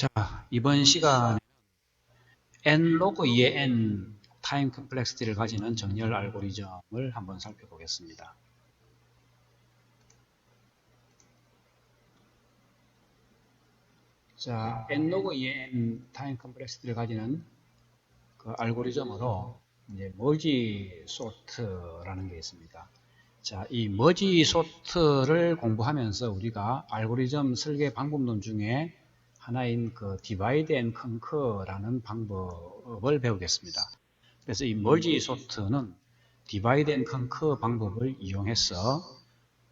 자, 이번 시간에 n 로그 2의 n 타임 컴플렉시티를 가지는 정렬 알고리즘을 한번 살펴보겠습니다. 자, n 로그 2의 n 타임 컴플렉시티를 가지는 그 알고리즘으로 이제 머지 소트라는 게 있습니다. 자, 이 머지 소트를 공부하면서 우리가 알고리즘 설계 방법론 중에 하나인 그 디바이드 앤 컨커라는 방법을 배우겠습니다. 그래서 이 머지 소트는 디바이드 앤 컨커 방법을 이용해서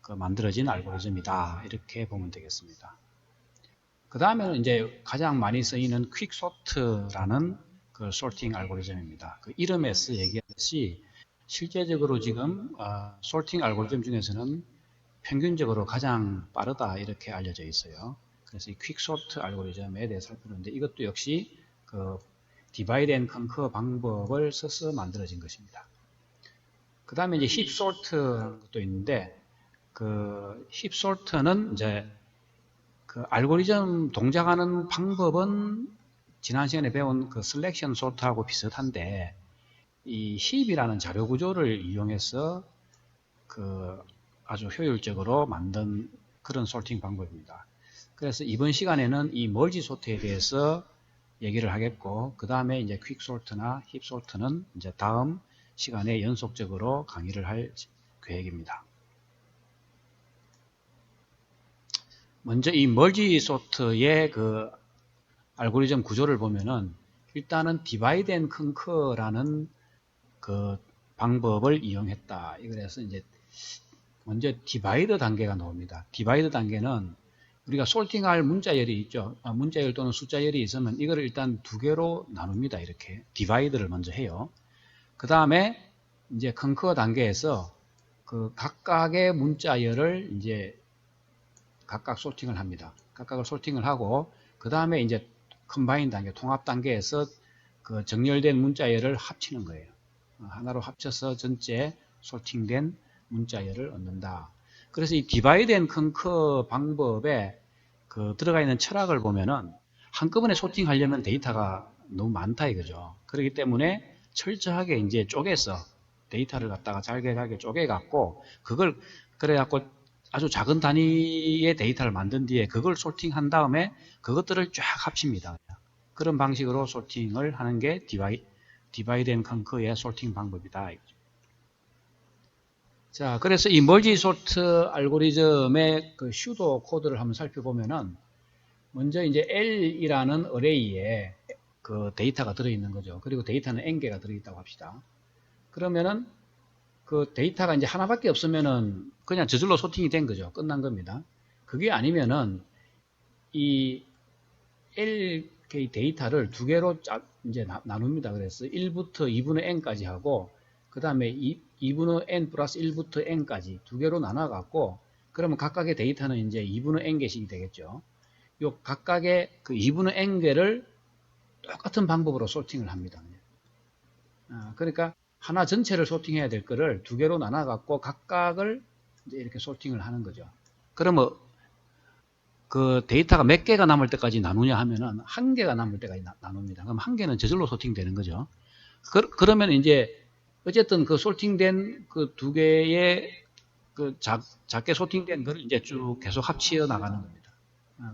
그 만들어진 알고리즘이다. 이렇게 보면 되겠습니다. 그 다음에는 이제 가장 많이 쓰이는 퀵 소트라는 그 소팅 알고리즘입니다. 그 이름에서 얘기하듯이 실제적으로 지금 소팅 알고리즘 중에서는 평균적으로 가장 빠르다 이렇게 알려져 있어요. 그래서 이 퀵소트 알고리즘에 대해 살펴보는데 이것도 역시 그 디바이드 앤 컨커 방법을 써서 만들어진 것입니다. 그 다음에 이제 힙소트라는 것도 있는데 그 힙소트는 이제 그 알고리즘 동작하는 방법은 지난 시간에 배운 그 셀렉션 소트하고 비슷한데 이 힙이라는 자료 구조를 이용해서 그 아주 효율적으로 만든 그런 소팅 방법입니다. 그래서 이번 시간에는 이 멀지 소트에 대해서 얘기를 하겠고, 그 다음에 이제 퀵 소트나 힙 소트는 이제 다음 시간에 연속적으로 강의를 할 계획입니다. 먼저 이 멀지 소트의 그 알고리즘 구조를 보면은 일단은 디바이드 앤 컨커라는 그 방법을 이용했다. 그래서 이제 먼저 디바이드 단계가 나옵니다. 디바이드 단계는 우리가 솔팅할 문자열이 있죠. 문자열 또는 숫자열이 있으면 이거를 일단 두 개로 나눕니다. 이렇게 디바이드를 먼저 해요. 그 다음에 이제 컨커 단계에서 그 각각의 문자열을 이제 각각 소팅을 합니다. 각각을 소팅을 하고 그 다음에 이제 컴바인 단계, 통합 단계에서 그 정렬된 문자열을 합치는 거예요. 하나로 합쳐서 전체 소팅된 문자열을 얻는다. 그래서 이 디바이드 앤 컨커 방법에 그 들어가 있는 철학을 보면은 한꺼번에 소팅하려면 데이터가 너무 많다 이거죠. 그렇기 때문에 철저하게 이제 쪼개서 데이터를 갖다가 잘게 쪼개갖고 그걸 그래갖고 아주 작은 단위의 데이터를 만든 뒤에 그걸 소팅한 다음에 그것들을 쫙 합칩니다. 그런 방식으로 소팅을 하는 게 디바이드 앤 컨커의 소팅 방법이다. 자, 그래서 이 멀지 소트 알고리즘의 그 슈도 코드를 한번 살펴보면은 먼저 이제 L이라는 어레이에 그 데이터가 들어있는 거죠. 그리고 데이터는 N개가 들어있다고 합시다. 그러면은 그 데이터가 이제 하나밖에 없으면은 그냥 저절로 소팅이 된 거죠. 끝난 겁니다. 그게 아니면은 이 LK 데이터를 두 개로 이제 나눕니다. 그래서 1부터 2분의 N까지 하고 그 다음에 2분의 N 플러스 1부터 N까지 두 개로 나눠갖고 그러면 각각의 데이터는 이제 2분의 N개씩이 되겠죠. 요 각각의 그 2분의 N개를 똑같은 방법으로 소팅을 합니다. 그러니까 하나 전체를 소팅해야 될 거를 두 개로 나눠갖고 각각을 이제 이렇게 소팅을 하는 거죠. 그러면 그 데이터가 몇 개가 남을 때까지 나누냐 하면은 한 개가 남을 때까지 나눕니다. 그럼 한 개는 저절로 소팅되는 거죠. 그러면 이제 어쨌든 그 소팅된 그 두 개의 그 작게 소팅된 거를 이제 쭉 계속 합치어 나가는 겁니다.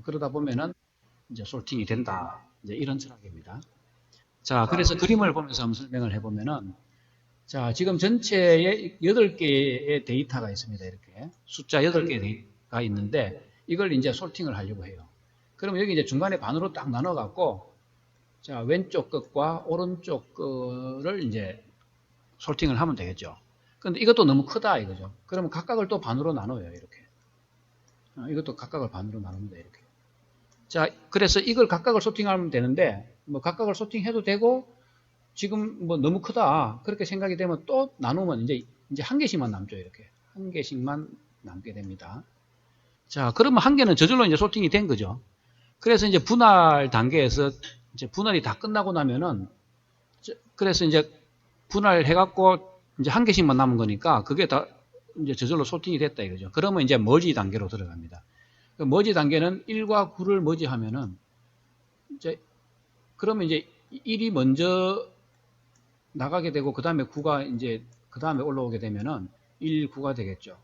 그러다 보면은 이제 소팅이 된다. 이제 이런 철학입니다. 자, 그래서 그림을 보면서 한번 설명을 해보면은 자, 지금 전체에 8개의 데이터가 있습니다. 이렇게. 숫자 8개의 데이터가 있는데, 이걸 이제 소팅을 하려고 해요. 그럼 여기 이제 중간에 반으로 딱 나눠갖고, 자, 왼쪽 끝과 오른쪽 끝을 이제 소팅을 하면 되겠죠. 근데 이것도 너무 크다 이거죠. 그러면 각각을 또 반으로 나눠요. 이렇게. 이것도 각각을 반으로 나눕니다. 이렇게. 자, 그래서 이걸 각각을 소팅하면 되는데, 뭐 각각을 소팅해도 되고, 지금 뭐 너무 크다 그렇게 생각이 되면 또 나누면 이제 한 개씩만 남죠. 이렇게 한 개씩만 남게 됩니다. 자, 그러면 한 개는 저절로 이제 소팅이 된 거죠. 그래서 이제 분할 단계에서 이제 분할이 다 끝나고 나면은 그래서 이제 분할해 갖고 이제 한 개씩만 남은 거니까 그게 다 이제 저절로 소팅이 됐다 이거죠. 그러면 이제 머지 단계로 들어갑니다. 머지 단계는 1과 9를 머지하면은 이제 그러면 이제 1이 먼저 나가게 되고 그 다음에 9가 이제 그 다음에 올라오게 되면은 1, 9가 되겠죠.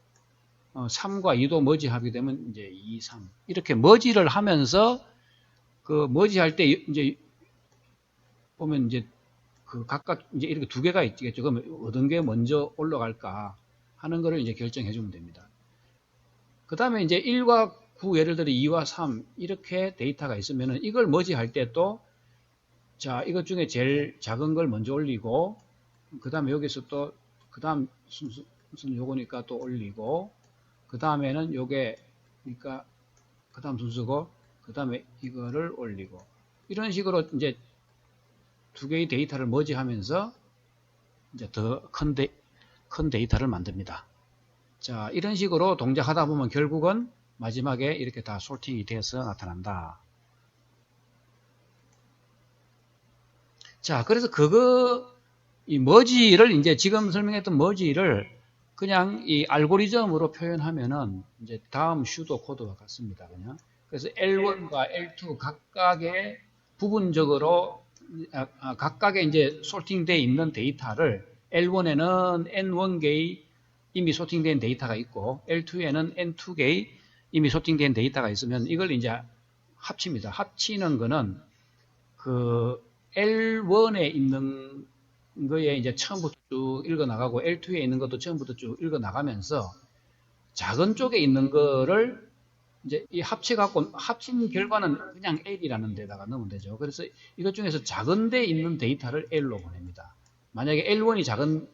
3과 2도 머지하게 되면 이제 2, 3 이렇게 머지를 하면서 그 머지할 때 이제 보면 이제 그 각각 이제 이렇게 두 개가 있겠죠. 그러면 어떤 게 먼저 올라갈까 하는 거를 이제 결정해 주면 됩니다. 그 다음에 이제 1과 9 예를 들어 2와 3 이렇게 데이터가 있으면은 이걸 머지할 때 또 자 이것 중에 제일 작은 걸 먼저 올리고 그 다음에 여기서 또 그 다음 순서는 요거니까 또 올리고 그 다음에는 요게 그러니까 그 다음 순서고 그 다음에 이거를 올리고 이런 식으로 이제 두 개의 데이터를 머지하면서 이제 더 큰 데이터를 만듭니다. 자, 이런 식으로 동작하다 보면 결국은 마지막에 이렇게 다 소팅이 돼서 나타난다. 자, 그래서 이 머지를 이제 지금 설명했던 머지를 그냥 이 알고리즘으로 표현하면은 이제 다음 슈도 코드와 같습니다. 그냥. 그래서 L1과 L2 각각의 부분적으로 각각의 이제 소팅되어 있는 데이터를 L1에는 N1개의 이미 소팅된 데이터가 있고 L2에는 N2개의 이미 소팅된 데이터가 있으면 이걸 이제 합칩니다. 합치는 거는 그 L1에 있는 거에 이제 처음부터 쭉 읽어 나가고 L2에 있는 것도 처음부터 쭉 읽어 나가면서 작은 쪽에 있는 거를 이제 이 합쳐갖고 합친 결과는 그냥 L이라는 데다가 넣으면 되죠. 그래서 이것 중에서 작은 데 있는 데이터를 L로 보냅니다. 만약에 L1이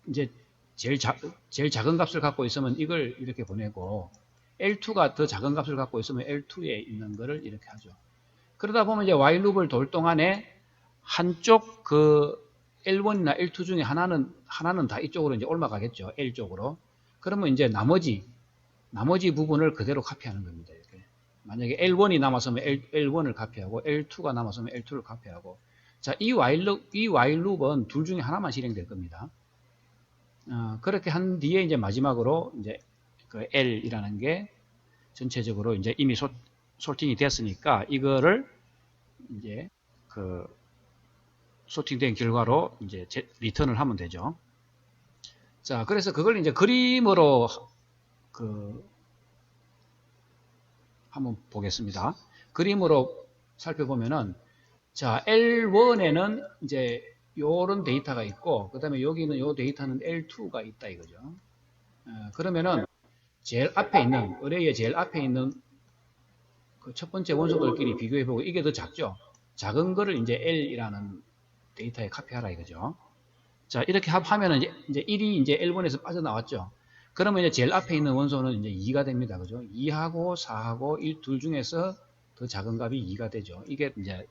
이제 제일 작은 값을 갖고 있으면 이걸 이렇게 보내고 L2가 더 작은 값을 갖고 있으면 L2에 있는 거를 이렇게 하죠. 그러다 보면 이제 while loop을 돌 동안에 한쪽 그 L1이나 L2 중에 하나는 다 이쪽으로 이제 올라가겠죠. L 쪽으로. 그러면 이제 나머지 부분을 그대로 카피하는 겁니다. 이렇게. 만약에 L1이 남았으면 L1을 카피하고 L2가 남았으면 L2를 카피하고 자, 이 while loop은 둘 중에 하나만 실행될 겁니다. 그렇게 한 뒤에 이제 마지막으로 이제 그 L이라는 게 전체적으로 이제 이미 소팅이 됐으니까 이거를 이제 그 소팅된 결과로 이제 리턴을 하면 되죠. 자, 그래서 그걸 이제 그림으로 한번 보겠습니다. 그림으로 살펴보면은 자, L1에는 이제 요런 데이터가 있고 그다음에 여기는 요 데이터는 L2가 있다 이거죠. 그러면은 제일 앞에 있는 어레이의 제일 앞에 있는 그 첫 번째 원소들끼리 비교해 보고 이게 더 작죠. 작은 거를 이제 L이라는 데이터에 카피하라 이거죠. 자, 이렇게 하면은 이제 1이 이제 L1에서 빠져나왔죠. 그러면 이제 제일 앞에 있는 원소는 이제 2가 됩니다. 그죠? 2하고 4하고 1, 둘 중에서 더 작은 값이 2가 되죠. 이게 이제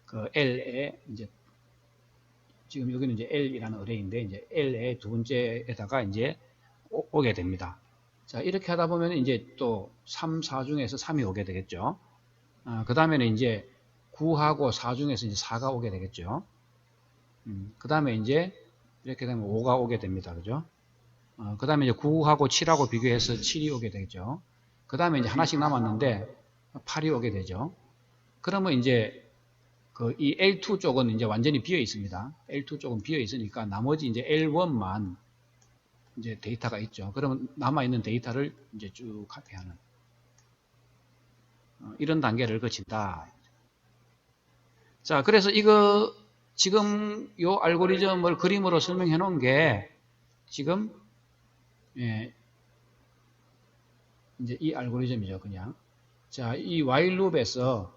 그 L의 이제 지금 여기는 이제 L이라는 어레이인데 이제 L의 두 번째에다가 이제 오게 됩니다. 자, 이렇게 하다 보면 이제 또 3, 4 중에서 3이 오게 되겠죠. 그 다음에는 이제 9하고 4 중에서 이제 4가 오게 되겠죠. 그 다음에 이제 이렇게 되면 5가 오게 됩니다. 그죠? 그 다음에 이제 9하고 7하고 비교해서 7이 오게 되죠. 그 다음에 이제 하나씩 남았는데 8이 오게 되죠. 그러면 이제 이 L2 쪽은 이제 완전히 비어 있습니다. L2 쪽은 비어 있으니까 나머지 이제 L1만 이제 데이터가 있죠. 그러면 남아있는 데이터를 이제 쭉 카피하는 이런 단계를 거친다. 자, 그래서 이거 지금 요 알고리즘을 그림으로 설명해 놓은 게 지금 예, 이제 이 알고리즘이죠, 그냥. 자, 이 while loop에서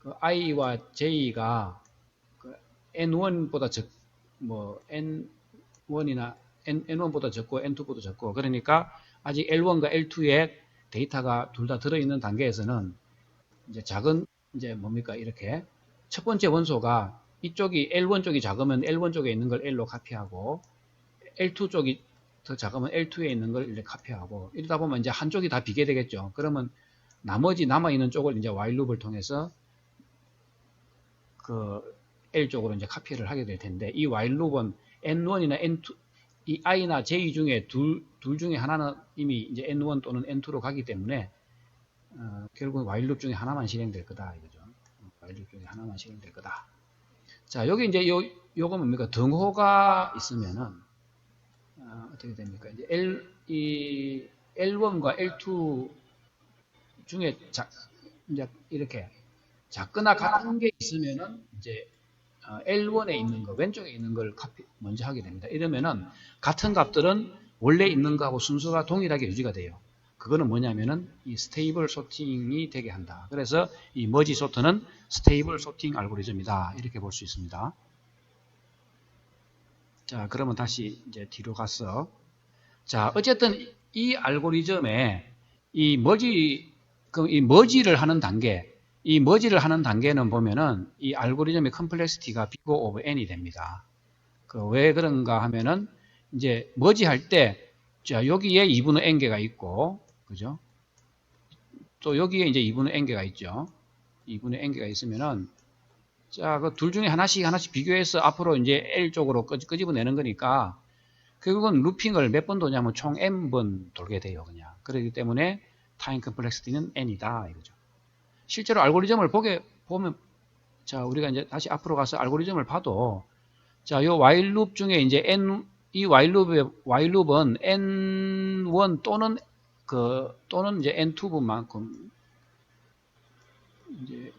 그 i와 j가 그 n1보다 n1이나 n1보다 적고 n2보다 적고 그러니까 아직 L1과 L2에 데이터가 둘 다 들어있는 단계에서는 이제 작은 이제 뭡니까 이렇게 첫 번째 원소가 이쪽이 L1 쪽이 작으면 L1 쪽에 있는 걸 L로 카피하고 L2 쪽이 더 작으면 L2에 있는 걸 이렇게 카피하고 이러다 보면 이제 한쪽이 다 비게 되겠죠. 그러면 나머지 남아있는 쪽을 이제 while loop을 통해서 그 L 쪽으로 이제 카피를 하게 될 텐데 이 while loop은 N1이나 N2 이 I나 J 중에 둘 중에 하나는 이미 이제 N1 또는 N2로 가기 때문에 결국 while loop 중에 하나만 실행될 거다 이거죠. while 중에 하나만 실행될 거다. 자, 여기 이제 요거 뭡니까? 등호가 있으면은, 어떻게 됩니까? 이제 L1과 L2 중에 이제 이렇게 작거나 같은 게 있으면은 이제 L1에 있는 거, 왼쪽에 있는 걸 먼저 하게 됩니다. 이러면은 같은 값들은 원래 있는 거하고 순서가 동일하게 유지가 돼요. 그거는 뭐냐면은 이 스테이블 소팅이 되게 한다. 그래서 이 머지 소트는 스테이블 소팅 알고리즘이다. 이렇게 볼 수 있습니다. 자, 그러면 다시 이제 뒤로 가서, 자, 어쨌든 이 알고리즘에 이 머지를 하는 단계, 이 머지를 하는 단계는 보면은 이 알고리즘의 컴플렉시티가 big of n이 됩니다. 왜 그런가 하면은 이제 머지할 때, 자, 여기에 2분의 n개가 있고, 그죠? 또 여기에 이제 2분의 n개가 있죠. 2분의 n개가 있으면은, 자, 그 둘 중에 하나씩 비교해서 앞으로 이제 L 쪽으로 끄집어내는 거니까, 결국은 루핑을 몇 번 도냐면 총 n번 돌게 돼요, 그냥. 그렇기 때문에 타임 컴플렉시티는 n이다, 이거죠. 실제로 알고리즘을 보면, 자, 우리가 이제 다시 앞으로 가서 알고리즘을 봐도, 자, 요 while 룹 중에 이제 이 while 룹은 n1 또는 이제 n2분만큼 이제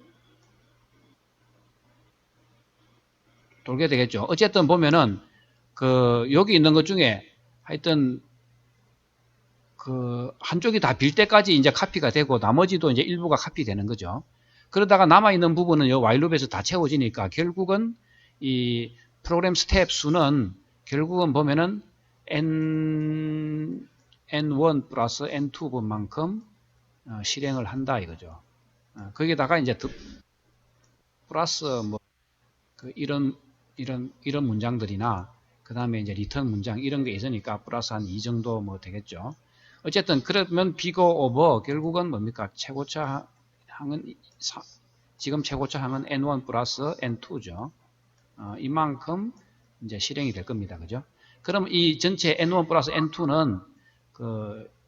돌게 되겠죠. 어쨌든 보면은 여기 있는 것 중에 하여튼 한쪽이 다 빌 때까지 이제 카피가 되고 나머지도 이제 일부가 카피되는 거죠. 그러다가 남아있는 부분은 이 while 룹에서 다 채워지니까 결국은 이 프로그램 스텝 수는 결국은 보면은 n1 플러스 n2분만큼 실행을 한다 이거죠. 거기다가 이제 플러스 뭐 이런 문장들이나 그 다음에 이제 리턴 문장 이런 게 있으니까 플러스 한 2 정도 뭐 되겠죠. 어쨌든 그러면 비거 오버 결국은 뭡니까? 최고차 항은 지금 최고차 항은 n1 플러스 n2죠. 이만큼 이제 실행이 될 겁니다. 그죠? 그럼 이 전체 n1 플러스 n2는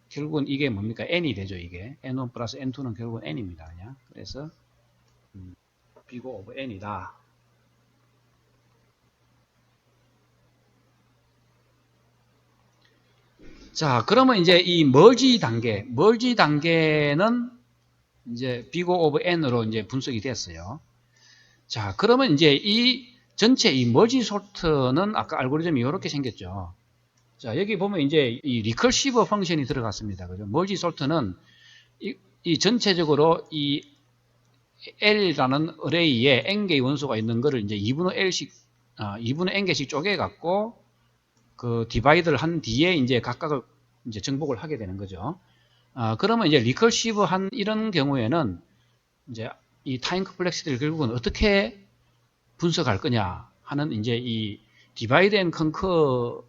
결국은 이게 뭡니까? n이 되죠. 이게 n1 플러스 n2는 결국은 n입니다. 그냥. 그래서 비거 오버 n이다. 자, 그러면 이제 이 머지 단계는 이제 비거 오브 n으로 이제 분석이 됐어요. 자, 그러면 이제 이 전체 이 머지 소트는 아까 알고리즘이 이렇게 생겼죠. 자, 여기 보면 이제 이 리커시브 펑션이 들어갔습니다. 그죠? 머지 소트는 이 전체적으로 이 L이라는 어레이에 n개의 원소가 있는 거를 이제 2분의 n개씩 쪼개갖고 디바이드를 한 뒤에 이제 각각을 이제 정복을 하게 되는 거죠. 그러면 이제 리커시브한 이런 경우에는 이제 이 타임 컴플렉시티를 결국은 어떻게 분석할 거냐 하는 이제 이 디바이드 앤 컨커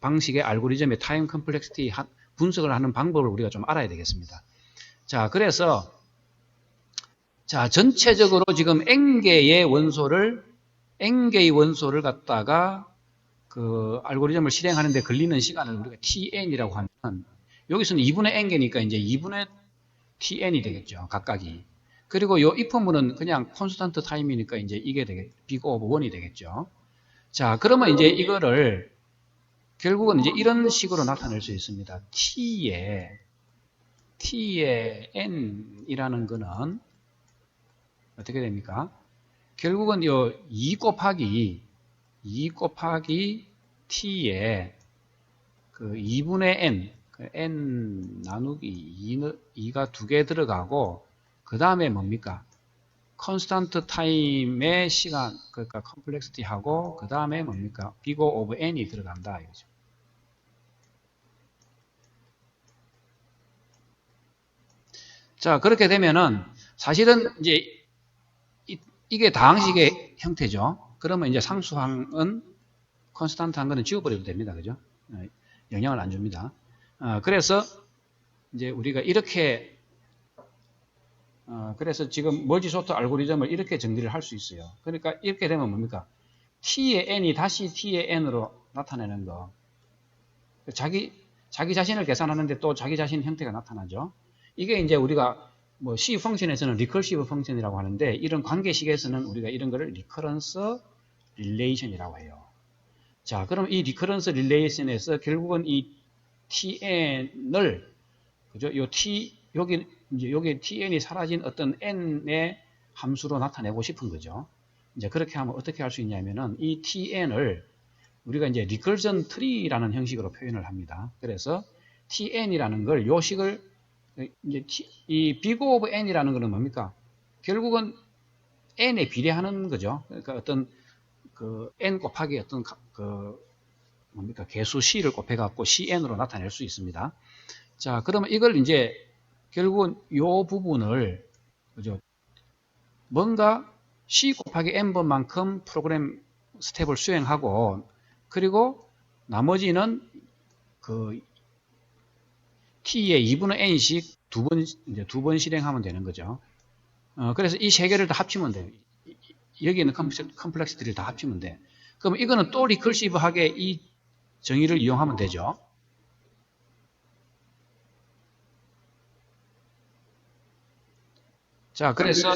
방식의 알고리즘의 타임 컴플렉시티 분석을 하는 방법을 우리가 좀 알아야 되겠습니다. 자, 그래서 자, 전체적으로 지금 n개의 원소를 갖다가 알고리즘을 실행하는데 걸리는 시간을 우리가 tn이라고 하면 여기서는 2분의 n개니까 이제 2분의 tn이 되겠죠. 각각이. 그리고 요 if문은 그냥 콘스턴트 타임이니까 이제 이게 big of 1이 되겠죠. 자, 그러면 이제 이거를 결국은 이제 이런 식으로 나타낼 수 있습니다. t의 n이라는 거는 어떻게 됩니까? 결국은 요 2 곱하기 t의 2분의 n, n 나누기 2가 2개 들어가고 그 다음에 뭡니까? 컨스턴트 타임의 시간, 그러니까 컴플렉시티하고 그 다음에 뭡니까? big of n이 들어간다 이거죠. 자, 그렇게 되면은 사실은 이제 이게 다항식의 형태죠. 그러면 이제 상수항은 컨스탄트한 거는 지워버려도 됩니다. 그죠? 영향을 안 줍니다. 그래서 이제 우리가 이렇게 그래서 지금 머지소트 알고리즘을 이렇게 정리를 할 수 있어요. 그러니까 이렇게 되면 뭡니까? t의 n이 다시 t의 n으로 나타내는 거. 자기 자신을 계산하는데 또 자기 자신 형태가 나타나죠. 이게 이제 우리가 뭐 C 펑션에서는 리커시브 펑션이라고 하는데 이런 관계식에서는 우리가 이런 거를 리커런스 릴레이션이라고 해요. 자, 그럼 이 리커런스 릴레이션에서 결국은 이 tn을 그죠? 요 t 여기 이제 여기 tn이 사라진 어떤 n의 함수로 나타내고 싶은 거죠. 이제 그렇게 하면 어떻게 할 수 있냐면은 이 tn을 우리가 이제 리커전 트리라는 형식으로 표현을 합니다. 그래서 tn이라는 걸 요식을 이제 이 big of n이라는 거는 뭡니까? 결국은 n에 비례하는 거죠. 그러니까 어떤 그 n 곱하기 어떤 그 뭡니까? 개수 c를 곱해 갖고 cn으로 나타낼 수 있습니다. 자, 그러면 이걸 이제 결국은 요 부분을 그죠? 뭔가 c 곱하기 n번만큼 프로그램 스텝을 수행하고 그리고 나머지는 그 t의 2분의 n씩 두 번 실행하면 되는 거죠. 그래서 이 세 개를 다 합치면 돼요. 여기 있는 컴플렉스들을 다 합치면 돼. 그럼 이거는 또 리커시브하게 이 정의를 이용하면 되죠. 자, 그래서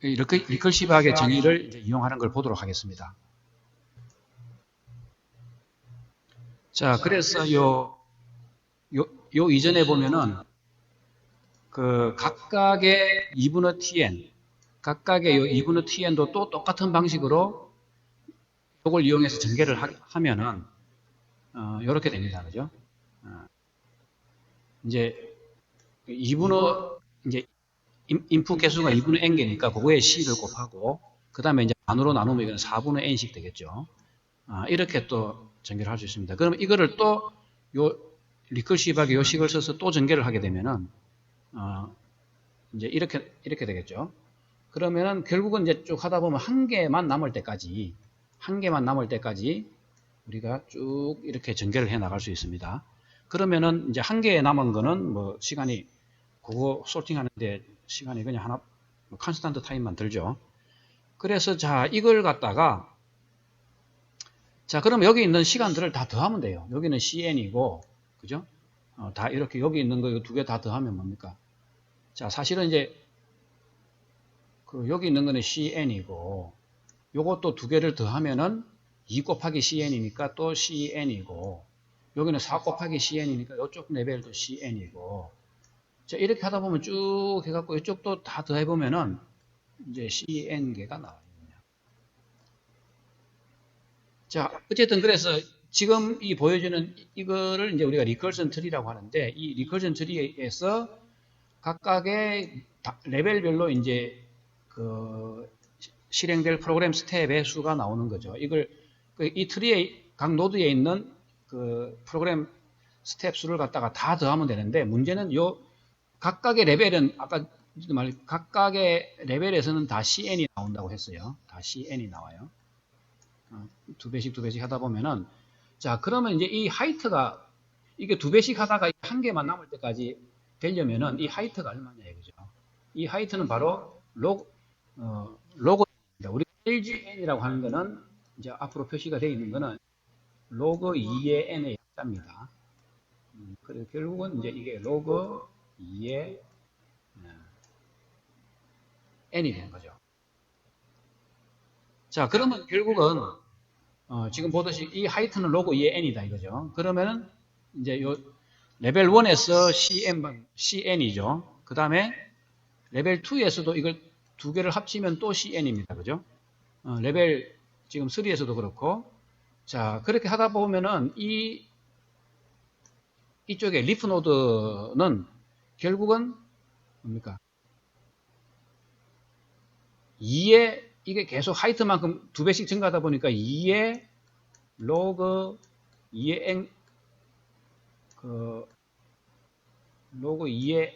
이렇게 리커시브하게 정의를 이제 이용하는 걸 보도록 하겠습니다. 자, 그래서 요 이전에 보면은 그 각각의 2분의 tn, 각각의 요 2분의 tn도 또 똑같은 방식으로 이걸 이용해서 전개를 하면은 이렇게 됩니다, 그죠? 이제 2분의 이제 인풋 개수가 2분의 n개니까 그거에 c를 곱하고 그 다음에 이제 반으로 나누면 이건 4분의 n씩 되겠죠. 이렇게 또 전개를 할 수 있습니다. 그러면 이거를 또 요 리커시브하게 요 식을 써서 또 전개를 하게 되면은 이제 이렇게 되겠죠. 그러면은 결국은 이제 쭉 하다 보면 한 개만 남을 때까지 우리가 쭉 이렇게 전개를 해 나갈 수 있습니다. 그러면은 이제 한 개 남은 거는 뭐 시간이 그거 소팅하는데 시간이 그냥 하나 컨스탄트 타임만 들죠. 그래서 자 이걸 갖다가 자 그럼 여기 있는 시간들을 다 더하면 돼요. 여기는 cn이고 그죠? 다 이렇게 여기 있는 거 두 개 다 더하면 뭡니까? 자 사실은 이제 그 여기 있는 거는 cn이고 요것도 두 개를 더하면은 2 곱하기 cn이니까 또 cn이고 여기는 4 곱하기 cn이니까 이쪽 레벨도 cn이고 자 이렇게 하다 보면 쭉 해갖고 이쪽도 다 더해보면은 이제 cn개가 나와요. 자 어쨌든 그래서 지금 이 보여주는 이거를 이제 우리가 리커전 트리라고 하는데 이 리커전 트리에서 각각의 레벨별로 이제 그 실행될 프로그램 스텝의 수가 나오는 거죠. 이걸 이 트리의 각 노드에 있는 그 프로그램 스텝 수를 갖다가 다 더하면 되는데 문제는 요 각각의 레벨은 아까 말 각각의 레벨에서는 다 CN이 나온다고 했어요. 다 CN이 나와요. 두 배씩 하다 보면은 자 그러면 이제 이 하이트가 이게 두 배씩 하다가 한 개만 남을 때까지 되려면은 이 하이트가 얼마냐 이거죠. 이 하이트는 바로 로그입니다. 우리 LGN이라고 하는 거는 이제 앞으로 표시가 되어 있는 거는 로그 2의 n의 약자입니다. 그래서 결국은 이제 이게 로그 2의 n이 되는 거죠. 자, 그러면 결국은 지금 보듯이 이 하이트는 로그 2의 n이다 이거죠. 그러면은 이제 요 레벨 1에서 cn이죠. 그 다음에 레벨 2에서도 이걸 두 개를 합치면 또 cn입니다. 그죠? 레벨 지금 3에서도 그렇고 자 그렇게 하다 보면은 이쪽에 리프 노드는 결국은 뭡니까? 2의 이게 계속 하이트만큼 두 배씩 증가하다 보니까 2의 로그 2의 n 그 로그 2의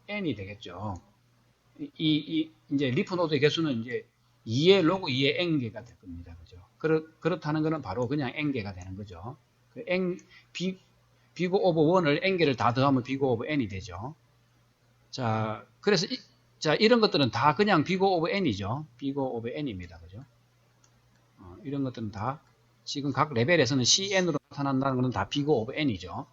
n이 되겠죠. 이제 리프 노드의 개수는 이제 2의 로그 2의 n개가 될 겁니다. 그죠? 그렇다는 것은 바로 그냥 n개가 되는 거죠. 그 n 비고 오브 1을 n개를 다 더하면 비고 오브 n이 되죠. 자, 그래서 자, 이런 것들은 다 그냥 비고 오브 n이죠. 비고 오브 n입니다. 그죠? 이런 것들은 다 지금 각 레벨에서는 cn으로 나타난다는 것은 다 비고 오브 n이죠.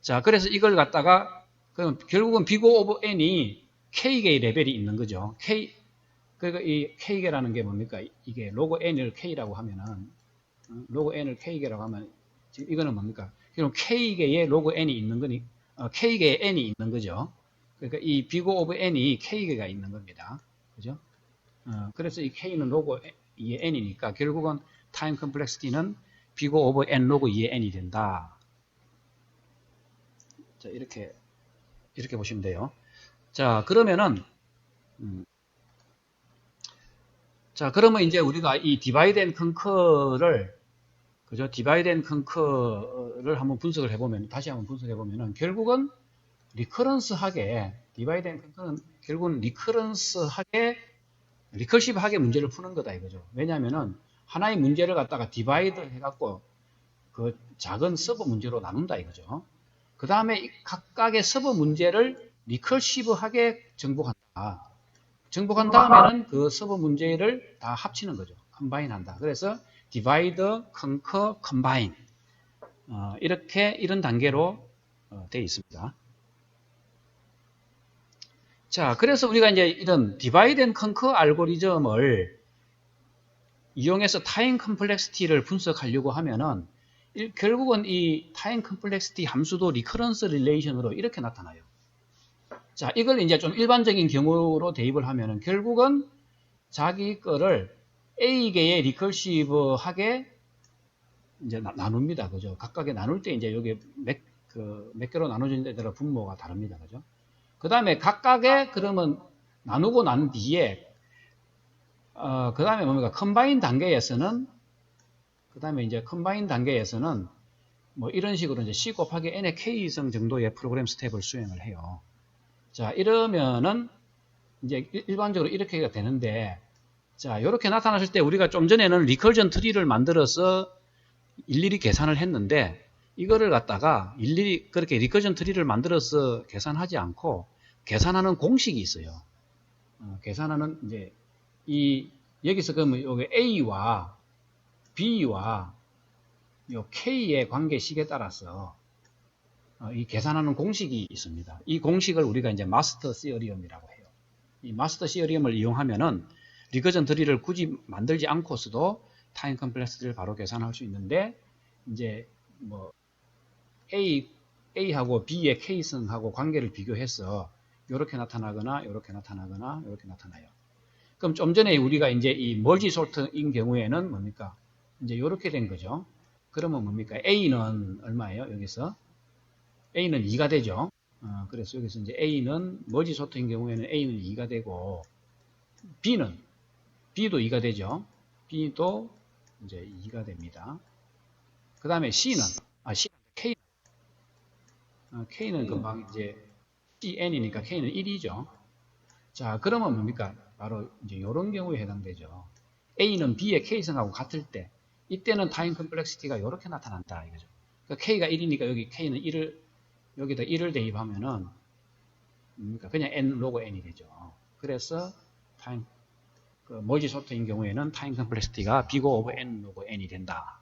자, 그래서 이걸 갖다가 그럼 결국은 big of n이 k개의 레벨이 있는 거죠. 그러니까 이 k개라는 게 뭡니까? 이게 로그 n을 k라고 하면은, 로그 n을 k개라고 하면, 지금 이거는 뭡니까? 그럼 k개의 로그 n이 있는 거니, k개의 n이 있는 거죠. 그러니까 이 big of n이 k개가 있는 겁니다. 그죠? 그래서 이 k는 로그 2의 n이니까 결국은 타임 컴플렉시티는 big of n 로그 2의 n이 된다. 자, 이렇게 보시면 돼요. 자, 그러면은, 자, 그러면 이제 우리가 이 디바이드 앤 컨커를, 그죠? 디바이드 앤 컨커를 한번 분석을 해보면, 다시 한번 분석해보면은, 결국은 리커런스하게, 디바이드 앤 컨커는 결국은 리커런스하게, 리커시브하게 문제를 푸는 거다 이거죠. 왜냐면은, 하나의 문제를 갖다가 디바이드 해갖고, 그 작은 서브 문제로 나눈다 이거죠. 그 다음에 각각의 서브 문제를 리커시브하게 정복한다. 정복한 다음에는 그 서브 문제를 다 합치는 거죠. 컴바인 한다. 그래서 divide, conquer, combine. 이런 단계로 되어 있습니다. 자, 그래서 우리가 이제 이런 divide and conquer 알고리즘을 이용해서 타임 컴플렉시티를 분석하려고 하면은 결국은 이 타임 컴플렉시티 함수도 리커런스 릴레이션으로 이렇게 나타나요. 자, 이걸 이제 좀 일반적인 경우로 대입을 하면은 결국은 자기 거를 A개의 리커시브하게 이제 나눕니다. 그죠? 각각에 나눌 때 이제 여기 몇 개로 나눠진 데 따라 분모가 다릅니다. 그죠? 그 다음에 각각의 그러면 나누고 난 뒤에 그 다음에 뭡니까? 컴바인 단계에서는 그 다음에 이제 컴바인 단계에서는 뭐 이런 식으로 이제 C 곱하기 N의 K성 정도의 프로그램 스텝을 수행을 해요. 자, 이러면은 이제 일반적으로 이렇게가 되는데, 자, 이렇게 나타났을 때 우리가 좀 전에는 리커전 트리를 만들어서 일일이 계산을 했는데, 이거를 갖다가 일일이 그렇게 리커전 트리를 만들어서 계산하지 않고 계산하는 공식이 있어요. 계산하는 이제 여기서 그러면 여기 A와 B와 요 K의 관계식에 따라서 이 계산하는 공식이 있습니다. 이 공식을 우리가 이제 마스터 시어리엄이라고 해요. 이 마스터 시어리엄을 이용하면은 리커전 트리를 굳이 만들지 않고서도 타임 컴플렉시티를 바로 계산할 수 있는데, 이제 뭐 A하고 B의 K성하고 관계를 비교해서 이렇게 나타나거나 이렇게 나타나거나 이렇게 나타나요. 그럼 좀 전에 우리가 이제 이 멀지 소트인 경우에는 뭡니까? 이제 이렇게 된 거죠. 그러면 뭡니까? A는 얼마예요? 여기서 A는 2가 되죠. 그래서 여기서 이제 A는 멀지 소트인 경우에는 A는 2가 되고, B도 2가 되죠. B도 이제 2가 됩니다. 그 다음에 K는 금방 이제 CN이니까 K는 1이죠. 자, 그러면 뭡니까? 바로 이제 이런 경우에 해당되죠. A는 B의 K성하고 같을 때, 이때는 타임 컴플렉시티가 이렇게 나타난다 이거죠. 그러니까 K가 1이니까 여기 K는 1을 여기다 1을 대입하면은 그냥 n 로그 n이 되죠. 그래서 타임 멀지 소트인 경우에는 타임 컴플렉시티가 big of n 로그 n이 된다.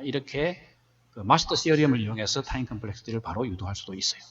이렇게 마스터 시어리엄을 이용해서 타임 컴플렉시티를 바로 유도할 수도 있어요.